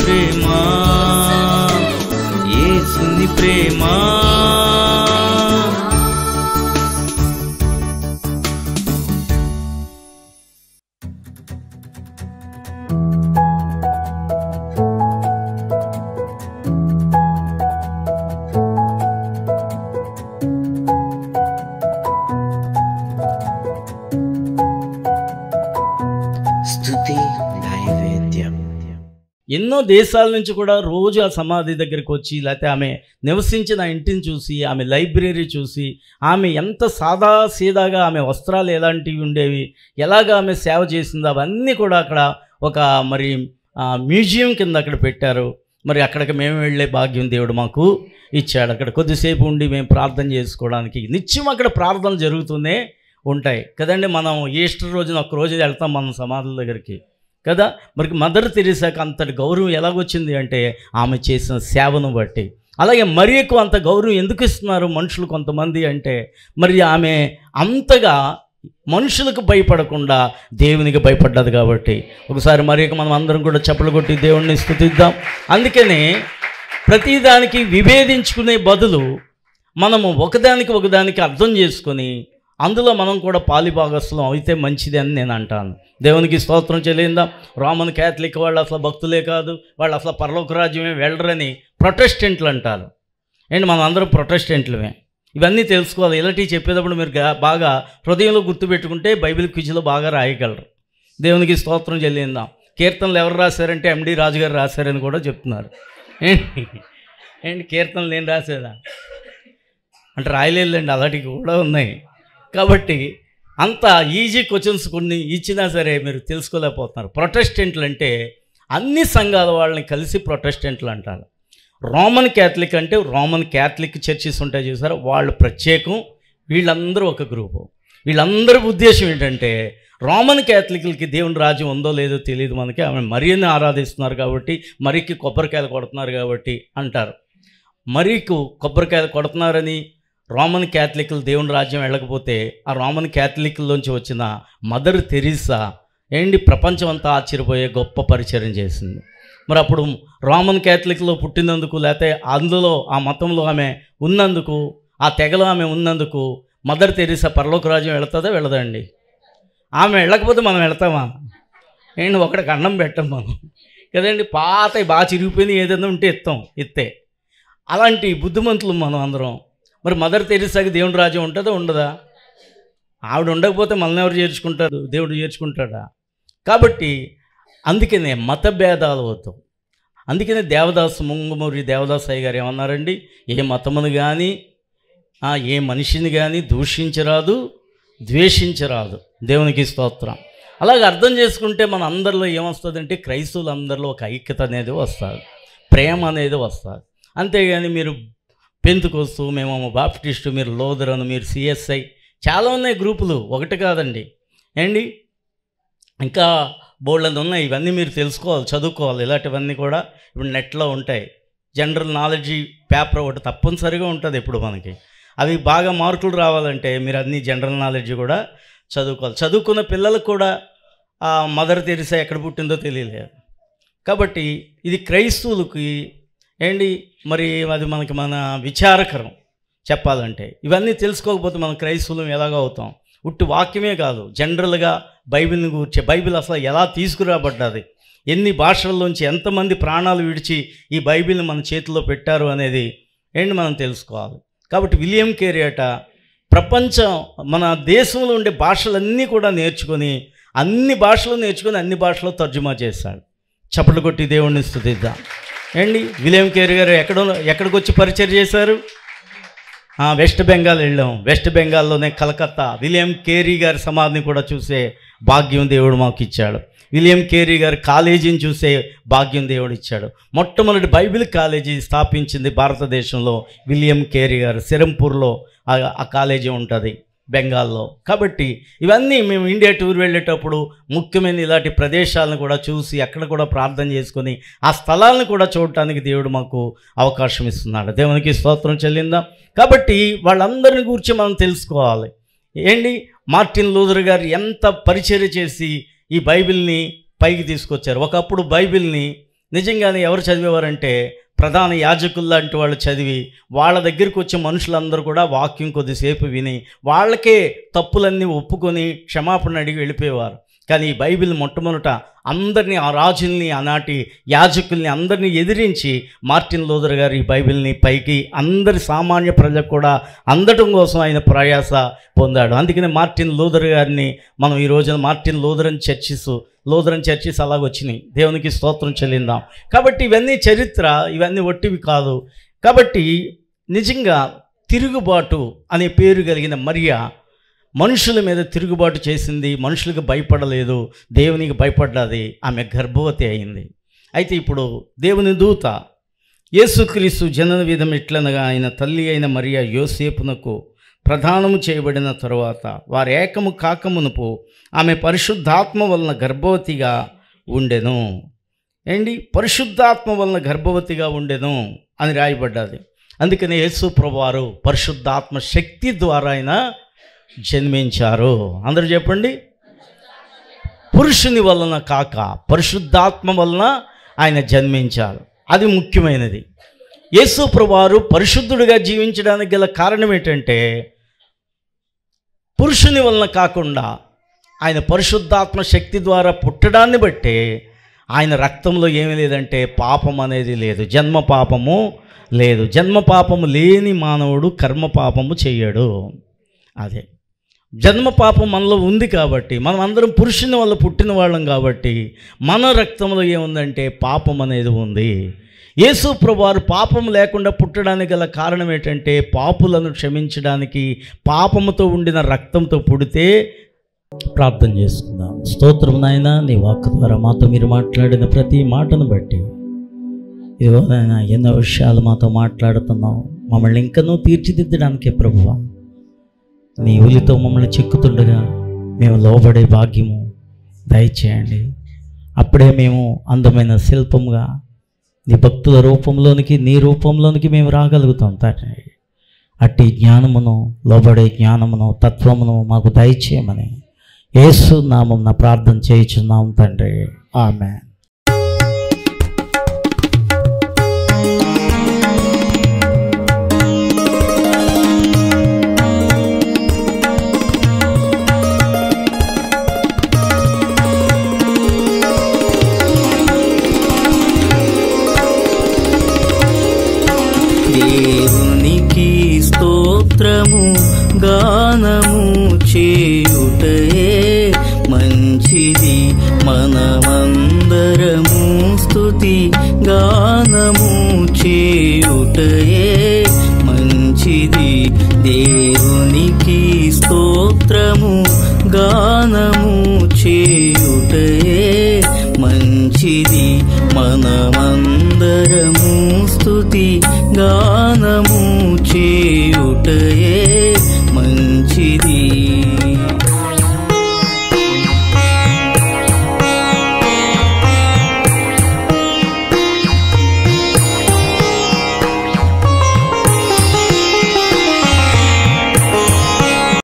ప్రేమ, యేసుని ప్రేమ. ఎన్నో దేశాల నుంచి కూడా రోజు ఆ సమాధి దగ్గరికి వచ్చి, లేకపోతే ఆమె నివసించిన ఇంటిని చూసి, ఆమె లైబ్రరీ చూసి, ఆమె ఎంత సాదా సీదాగా ఆమె వస్త్రాలు ఎలాంటివి ఉండేవి, ఎలాగ ఆమె సేవ చేసిందో అవన్నీ కూడా అక్కడ ఒక మరి మ్యూజియం కింద అక్కడ పెట్టారు. మరి అక్కడికి మేము వెళ్ళే భాగ్యం దేవుడు మాకు ఇచ్చాడు. అక్కడ కొద్దిసేపు ఉండి మేము ప్రార్థన చేసుకోవడానికి, నిత్యం అక్కడ ప్రార్థనలు జరుగుతూనే ఉంటాయి కదండి. మనం ఈస్టర్ రోజున ఒక రోజు వెళ్తాం మనం సమాధుల దగ్గరికి కదా. మరి మదర్ తెరీసాకు అంతటి గౌరవం ఎలాగొచ్చింది అంటే ఆమె చేసిన సేవను బట్టి. అలాగే మరియకు అంత గౌరవం ఎందుకు ఇస్తున్నారు మనుషులు కొంతమంది అంటే, మరి ఆమె అంతగా మనుషులకు భయపడకుండా దేవునికి భయపడ్డది కాబట్టి. ఒకసారి మరియకు మనం అందరం కూడా చప్పలు కొట్టి దేవుణ్ణి స్తుతిద్దాం. అందుకనే ప్రతిదానికి విభేదించుకునే బదులు మనము ఒకదానికి అర్థం చేసుకొని అందులో మనం కూడా పాలిభాగస్వం అయితే మంచిది అని నేను అంటాను. దేవునికి స్తోత్రం చెల్లిందాం. రోమన్ క్యాథలిక్ వాళ్ళు అసలు భక్తులే కాదు, వాళ్ళు అసలు పరలోక రాజ్యమే వెళ్ళరని ప్రొటెస్టెంట్లు అంటారు. అండ్ మనం అందరం ప్రొటెస్టెంట్లమే. ఇవన్నీ తెలుసుకోవాలి. ఇలాంటివి చెప్పేటప్పుడు మీరు బాగా హృదయంలో గుర్తుపెట్టుకుంటే బైబిల్ క్విజ్లో బాగా రాయగలరు. దేవునికి స్తోత్రం చెల్లిందాం. కీర్తనలు ఎవరు రాశారంటే ఎండి రాజు గారు రాశారని కూడా చెప్తున్నారు. ఏంటి కీర్తనలు నేను రాసేదా అంటే రాయలేదండి, అలాంటివి కూడా ఉన్నాయి. కాబట్టి అంత ఈజీ క్వశ్చన్స్ కొన్ని ఇచ్చినా సరే మీరు తెలుసుకోలేకపోతున్నారు. ప్రొటెస్టెంట్లు అంటే అన్ని సంఘాల వాళ్ళని కలిసి ప్రొటెస్టెంట్లు అంటారు. రోమన్ క్యాథలిక్ అంటే రోమన్ క్యాథలిక్ చర్చెస్ ఉంటాయి చూసారా, వాళ్ళు ప్రత్యేకం, వీళ్ళందరూ ఒక గ్రూపు. వీళ్ళందరి ఉద్దేశం ఏంటంటే రోమన్ క్యాథలిక్లకి దేవుని రాజ్యం ఉందో లేదో తెలియదు మనకి, ఆమె మరియని ఆరాధిస్తున్నారు కాబట్టి, మరికి కొబ్బరికాయలు కొడుతున్నారు కాబట్టి అంటారు. మరీకు కొబ్బరికాయలు కొడుతున్నారని రోమన్ క్యాథలిక్లు దేవుని రాజ్యం వెళ్ళకపోతే ఆ రోమన్ క్యాథలిక్లోంచి వచ్చిన మదర్ తెరీసా ఏంటి ప్రపంచం అంతా ఆశ్చర్యపోయే గొప్ప పరిచయం చేసింది. మరి అప్పుడు రోమన్ క్యాథలిక్లో పుట్టినందుకు, లేకపోతే అందులో ఆ మతంలో ఆమె ఉన్నందుకు, ఆ తెగలో ఆమె ఉన్నందుకు మదర్ తెరీసా పరలోక రాజ్యం వెళుతుందా వెళ్ళదండి? ఆమె వెళ్ళకపోతే మనం వెళతామా? ఏంటి ఒకడికి అన్నం పెట్టం మనం కదండి. పాత బాగా చిరిగిపోయింది ఏదైనా ఉంటే ఎత్తే అలాంటి బుద్ధిమంతులు మనం అందరం. మరి మదర్ తెరీసాకి దేవుని రాజ్యం ఉంటుందా ఉండదా? ఆవిడ ఉండకపోతే మనల్ని ఎవరు చేర్చుకుంటారు? దేవుడు చేర్చుకుంటాడా? కాబట్టి అందుకనే మత భేదాలు అవుతాం. అందుకనే ముంగమూరి దేవదాసయ్య గారు ఏమన్నారండి, ఏ మతమును కానీ ఏ మనిషిని కానీ దూషించరాదు, ద్వేషించరాదు. దేవునికి స్తోత్రం. అలాగే అర్థం చేసుకుంటే మన అందరిలో ఏమొస్తుందంటే క్రైస్తవులందరిలో ఒక ఐక్యత అనేది వస్తుంది, ప్రేమ అనేది వస్తుంది. అంతేగాని మీరు పెంతుకొస్తూ, మేము బాప్టిస్టు, మీరు లోదరను, మీరు సిఎస్ఐ, చాలా ఉన్నాయి గ్రూపులు, ఒకటి కాదండి ఏండి, ఇంకా బోల్డ్ ఉన్నాయి. ఇవన్నీ మీరు తెలుసుకోవాలి, చదువుకోవాలి. ఇలాంటివన్నీ కూడా ఇప్పుడు నెట్లో ఉంటాయి. జనరల్ నాలెడ్జీ పేపర్ ఒకటి తప్పనిసరిగా ఉంటుంది ఇప్పుడు మనకి. అవి బాగా మార్కులు రావాలంటే మీరు అన్ని జనరల్ నాలెడ్జ్ కూడా చదువుకోవాలి. చదువుకున్న పిల్లలకు కూడా మదర్ తెరీసా ఎక్కడ పుట్టిందో తెలియలేదు. కాబట్టి ఇది క్రైస్తవులకి ఏంటి మరి అది మనకి మన విచారకరం చెప్పాలంటే. ఇవన్నీ తెలుసుకోకపోతే మనం క్రైస్తవులం ఎలాగ అవుతాం? ఉట్టి వాక్యమే కాదు, జనరల్గా బైబిల్ని గురించి, బైబిల్ అసలు ఎలా తీసుకురాబడ్డది, ఎన్ని భాషల్లోంచి ఎంతమంది ప్రాణాలు విడిచి ఈ బైబిల్ని మన చేతిలో పెట్టారు అనేది ఏంటి మనం తెలుసుకోవాలి. కాబట్టి విలియం కేరీ అట ప్రపంచం మన దేశంలో ఉండే భాషలన్నీ కూడా నేర్చుకొని, అన్ని భాషలో తర్జుమా చేశాడు. చప్పట్లు కొట్టి దేవుణ్ణి స్తుతిద్దాం. ఏండి విలియం కేరీ గారు ఎక్కడికి వచ్చి పరిచయం చేశారు? వెస్ట్ బెంగాల్ వెళ్ళాం. వెస్ట్ బెంగాల్లోనే కలకత్తా విలియం కేరీ గారి సమాధిని కూడా చూసే భాగ్యం దేవుడు మాకు ఇచ్చాడు. విలియం కేరీ గారి కాలేజీని చూసే భాగ్యం దేవుడు ఇచ్చాడు. మొట్టమొదటి బైబిల్ కాలేజీ స్థాపించింది భారతదేశంలో విలియం కేరీ గారు. సిరంపూర్లో ఆ కాలేజీ ఉంటుంది బెంగాల్లో. కాబట్టి ఇవన్నీ మేము ఇండియా టూర్ వెళ్ళేటప్పుడు ముఖ్యమైన ఇలాంటి ప్రదేశాలను కూడా చూసి అక్కడ కూడా ప్రార్థన చేసుకొని ఆ స్థలాలను కూడా చూడటానికి దేవుడు మాకు అవకాశం ఇస్తున్నాడు. దేవునికి స్తోత్రం చెల్లిందాం. కాబట్టి వాళ్ళందరిని గురించి మనం తెలుసుకోవాలి. ఏంటి మార్టిన్ లూథర్ గారు ఎంత పరిచర్య చేసి ఈ బైబిల్ని పైకి తీసుకొచ్చారు. ఒకప్పుడు బైబిల్ని నిజంగానే ఎవరు చదివేవారంటే ప్రధాన యాజకులు లాంటి వాళ్ళు చదివి వాళ్ళ దగ్గరికి వచ్చే మనుషులందరూ కూడా వాక్యం కొద్దిసేపు విని వాళ్ళకే తప్పులన్నీ ఒప్పుకొని క్షమాపణ అడిగి వెళ్ళిపోయేవారు. కానీ ఈ బైబిల్ మొట్టమొదట అందరినీ, ఆ రాజుల్ని, ఆనాటి యాజకుల్ని అందరినీ ఎదిరించి మార్టిన్ లూథర్ గారు ఈ బైబిల్ని పైకి అందరి సామాన్య ప్రజలకు కూడా అందటం కోసం ఆయన ప్రయాస పొందాడు. అందుకనే మార్టిన్ లూథర్ గారిని మనం ఈ రోజున మార్టిన్ లూథరన్ చర్చిస్ అలాగొచ్చినాయి. దేవునికి స్తోత్రం చెల్లిందాం. కాబట్టి ఇవన్నీ చరిత్ర, ఇవన్నీ ఒట్టివి కాదు. కాబట్టి నిజంగా తిరుగుబాటు అనే పేరు కలిగిన మరియా మనుషుల మీద తిరుగుబాటు చేసింది, మనుషులకు భయపడలేదు, దేవునికి భయపడ్డది. ఆమె గర్భవతి అయింది. అయితే ఇప్పుడు దేవుని దూత యేసుక్రీస్తు జనన విధం ఎట్లనగా ఆయన తల్లి అయిన మరియా యోసేపునకు ప్రదానము చేయబడిన తరువాత వారు ఏకము కాకమునుపు ఆమె పరిశుద్ధాత్మ వలన గర్భవతిగా ఉండెను. పరిశుద్ధాత్మ వలన గర్భవతిగా ఉండెను అని రాయబడ్డది. అందుకని యేసు ప్రభువారు పరిశుద్ధాత్మ శక్తి ద్వారా ఆయన జన్మించారు. అందరూ చెప్పండి, పురుషుని వలన కాక పరిశుద్ధాత్మ వలన ఆయన జన్మించారు. అది ముఖ్యమైనది. యేసు ప్రభువారు పరిశుద్ధుడిగా జీవించడానికి గల కారణం ఏంటంటే పురుషుని వలన కాకుండా ఆయన పరిశుద్ధాత్మ శక్తి ద్వారా పుట్టడాన్ని బట్టే ఆయన రక్తంలో ఏమీ లేదంటే పాపం అనేది లేదు, జన్మ పాపము లేదు. జన్మ పాపము లేని మానవుడు కర్మ పాపము చెయ్యడు. అదే జన్మ పాపం మనలో ఉంది కాబట్టి, మనం అందరం పురుషుని వల్ల పుట్టిన వాళ్ళం కాబట్టి మన రక్తంలో ఏముందంటే పాపం అనేది ఉంది. యేసు ప్రభువారు పాపం లేకుండా పుట్టడానికి గల కారణం ఏంటంటే పాపులను క్షమించడానికి పాపముతో ఉండిన రక్తంతో పుడితే. ప్రార్థన చేసుకుందాం. స్తోత్రం నాయనా, నీ వాక్కు ద్వారా మాతో మీరు మాట్లాడిన ప్రతి మాటను బట్టి ఇదిగో నాయనా ఎన్నో విషయాలు మాతో మాట్లాడుతున్నావు. మమ్మల్ని ఇంకనూ తీర్చిదిద్దడానికే ప్రభువా నీ ఉలితో మమ్మల్ని చెక్కుతుండగా మేము లోబడే భాగ్యము దయచేయండి. అప్పుడే మేము అందమైన శిల్పంగా నీ భక్తుల రూపంలోనికి, నీ రూపంలోనికి మేము రాగలుగుతాం తండ్రి. అట్టి జ్ఞానమును, లోబడే జ్ఞానమును, తత్వమును మాకు దయచేయమని యేసు నామమున ప్రార్థన చేయుచున్నాం తండ్రి. ఆమేన్. దేవునికి స్తోత్రము గానము చేయుటయే మంచిది, మనమందరము స్తుతి గానము చేయుటయే మంచిది. దేవునికి స్తోత్రము గానము చేయుటయే మంచిది, మనమందరము స్తుతి గానము